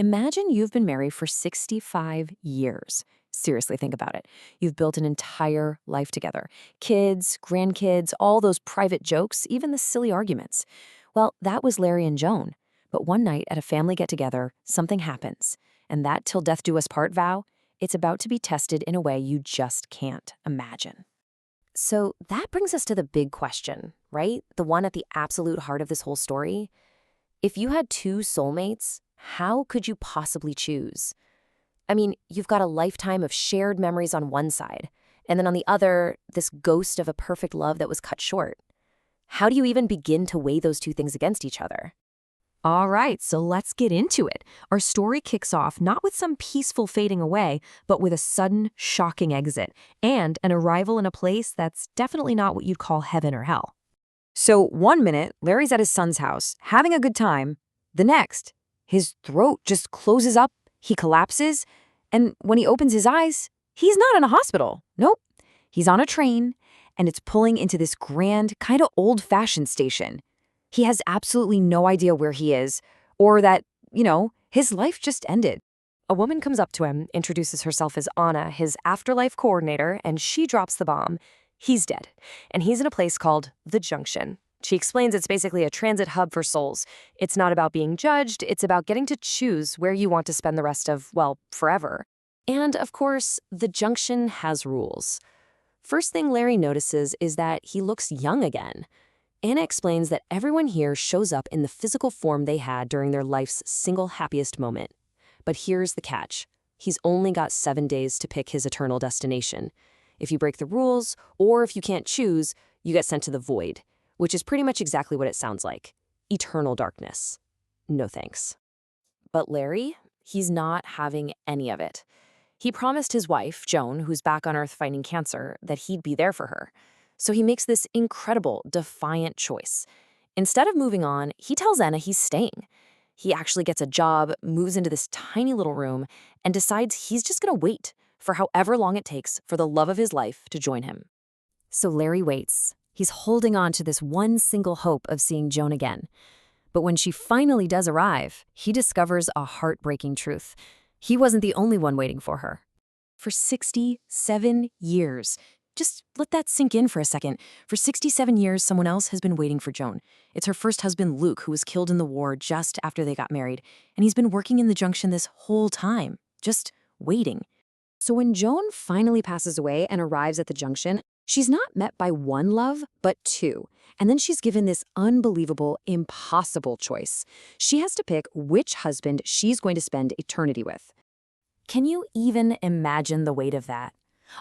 Imagine you've been married for 65 years. Seriously, think about it. You've built an entire life together. Kids, grandkids, all those private jokes, even the silly arguments. Well, that was Larry and Joan. But one night at a family get-together, something happens. And that till death do us part vow, it's about to be tested in a way you just can't imagine. So that brings us to the big question, right? The one at the absolute heart of this whole story. If you had two soulmates, how could you possibly choose? I mean, you've got a lifetime of shared memories on one side, and then on the other, this ghost of a perfect love that was cut short. How do you even begin to weigh those two things against each other? All right, so let's get into it. Our story kicks off not with some peaceful fading away, but with a sudden, shocking exit and an arrival in a place that's definitely not what you'd call heaven or hell. So one minute, Larry's at his son's house, having a good time. The next, his throat just closes up, he collapses, and when he opens his eyes, he's not in a hospital. Nope. He's on a train, and it's pulling into this grand, kind of old-fashioned station. He has absolutely no idea where he is, or that, his life just ended. A woman comes up to him, introduces herself as Anna, his afterlife coordinator, and she drops the bomb. He's dead, and he's in a place called The Junction. She explains it's basically a transit hub for souls. It's not about being judged, it's about getting to choose where you want to spend the rest of, well, forever. And, of course, The Junction has rules. First thing Larry notices is that he looks young again. Anna explains that everyone here shows up in the physical form they had during their life's single happiest moment. But here's the catch. He's only got 7 days to pick his eternal destination. If you break the rules, or if you can't choose, you get sent to the void, which is pretty much exactly what it sounds like. Eternal darkness. No thanks. But Larry, he's not having any of it. He promised his wife, Joan, who's back on Earth fighting cancer, that he'd be there for her. So he makes this incredible, defiant choice. Instead of moving on, he tells Anna he's staying. He actually gets a job, moves into this tiny little room, and decides he's just going to wait for however long it takes for the love of his life to join him. So Larry waits. He's holding on to this one single hope of seeing Joan again. But when she finally does arrive, he discovers a heartbreaking truth. He wasn't the only one waiting for her. For 67 years. Just let that sink in for a second. For 67 years, someone else has been waiting for Joan. It's her first husband, Luke, who was killed in the war just after they got married. And he's been working in the Junction this whole time, just waiting. So when Joan finally passes away and arrives at the Junction, she's not met by one love, but two. And then she's given this unbelievable, impossible choice. She has to pick which husband she's going to spend eternity with. Can you even imagine the weight of that?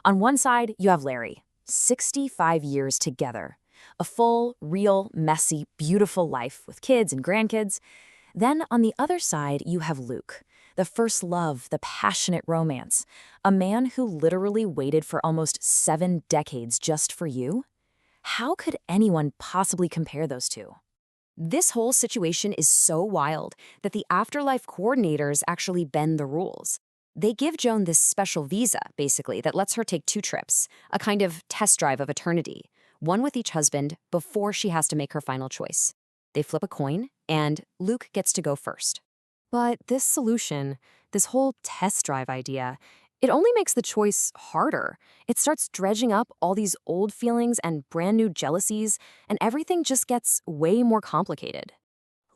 On one side, you have Larry, 65 years together. A full, real, messy, beautiful life with kids and grandkids. Then on the other side, you have Luke, the first love, the passionate romance. A man who literally waited for almost 7 decades just for you? How could anyone possibly compare those two? This whole situation is so wild that the afterlife coordinators actually bend the rules. They give Joan this special visa, basically, that lets her take 2 trips, a kind of test drive of eternity, one with each husband before she has to make her final choice. They flip a coin, and Luke gets to go first. But this solution, this whole test drive idea, it only makes the choice harder. It starts dredging up all these old feelings and brand new jealousies, and everything just gets way more complicated.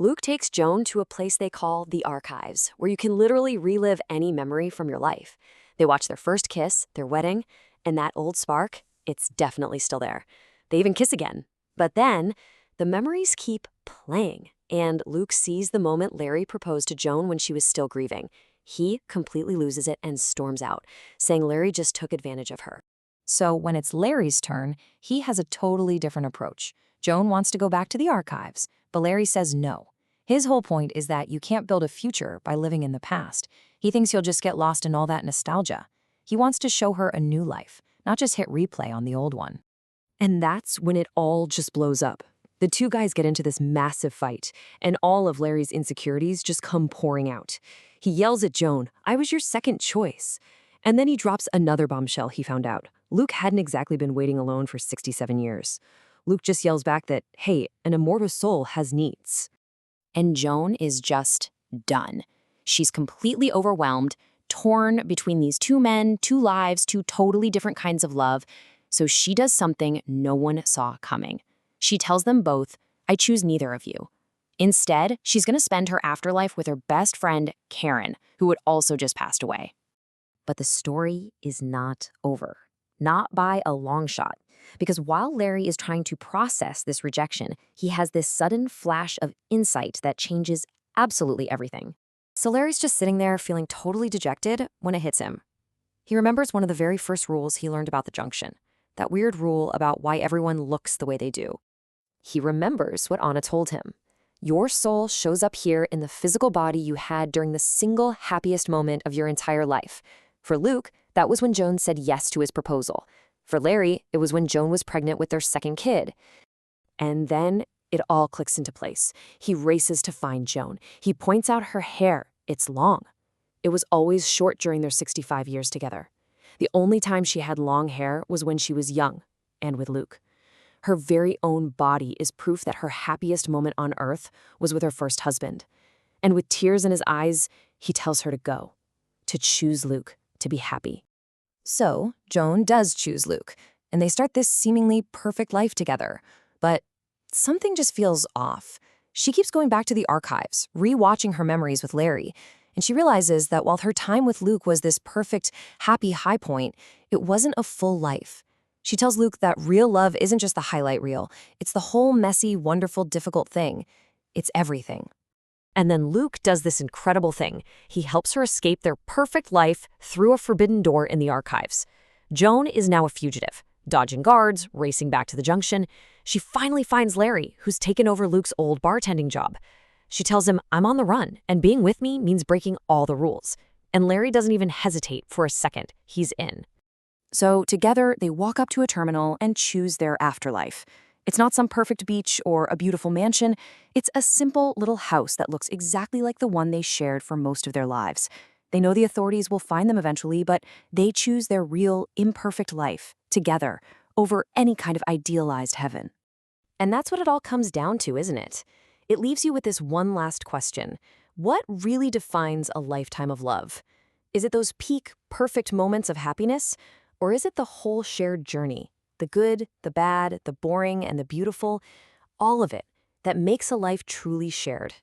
Luke takes Joan to a place they call the archives, where you can literally relive any memory from your life. They watch their first kiss, their wedding, and that old spark, it's definitely still there. They even kiss again. But then, the memories keep playing, and Luke sees the moment Larry proposed to Joan when she was still grieving. He completely loses it and storms out, saying Larry just took advantage of her. So when it's Larry's turn, he has a totally different approach. Joan wants to go back to the archives, but Larry says no. His whole point is that you can't build a future by living in the past. He thinks you'll just get lost in all that nostalgia. He wants to show her a new life, not just hit replay on the old one. And that's when it all just blows up. The two guys get into this massive fight, and all of Larry's insecurities just come pouring out. He yells at Joan, "I was your second choice." And then he drops another bombshell he found out. Luke hadn't exactly been waiting alone for 67 years. Luke just yells back that, hey, an immortal soul has needs. And Joan is just done. She's completely overwhelmed, torn between these two men, two lives, two totally different kinds of love. So she does something no one saw coming. She tells them both, I choose neither of you. Instead, she's going to spend her afterlife with her best friend, Karen, who had also just passed away. But the story is not over. Not by a long shot. Because while Larry is trying to process this rejection, he has this sudden flash of insight that changes absolutely everything. So Larry's just sitting there feeling totally dejected when it hits him. He remembers one of the very first rules he learned about the junction, that weird rule about why everyone looks the way they do. He remembers what Anna told him. Your soul shows up here in the physical body you had during the single happiest moment of your entire life. For Luke, that was when Joan said yes to his proposal. For Larry, it was when Joan was pregnant with their second kid. And then it all clicks into place. He races to find Joan. He points out her hair. It's long. It was always short during their 65 years together. The only time she had long hair was when she was young, and with Luke. Her very own body is proof that her happiest moment on Earth was with her first husband. And with tears in his eyes, he tells her to go, to choose Luke, to be happy. So Joan does choose Luke, and they start this seemingly perfect life together. But something just feels off. She keeps going back to the archives, rewatching her memories with Larry, and she realizes that while her time with Luke was this perfect, happy high point, it wasn't a full life. She tells Luke that real love isn't just the highlight reel. It's the whole messy, wonderful, difficult thing. It's everything. And then Luke does this incredible thing. He helps her escape their perfect life through a forbidden door in the archives. Joan is now a fugitive, dodging guards, racing back to the junction. She finally finds Larry, who's taken over Luke's old bartending job. She tells him, I'm on the run, and being with me means breaking all the rules. And Larry doesn't even hesitate for a second. He's in. So together, they walk up to a terminal and choose their afterlife. It's not some perfect beach or a beautiful mansion. It's a simple little house that looks exactly like the one they shared for most of their lives. They know the authorities will find them eventually, but they choose their real, imperfect life together over any kind of idealized heaven. And that's what it all comes down to, isn't it? It leaves you with this one last question. What really defines a lifetime of love? Is it those peak, perfect moments of happiness? Or is it the whole shared journey? The good, the bad, the boring, and the beautiful, all of it that makes a life truly shared.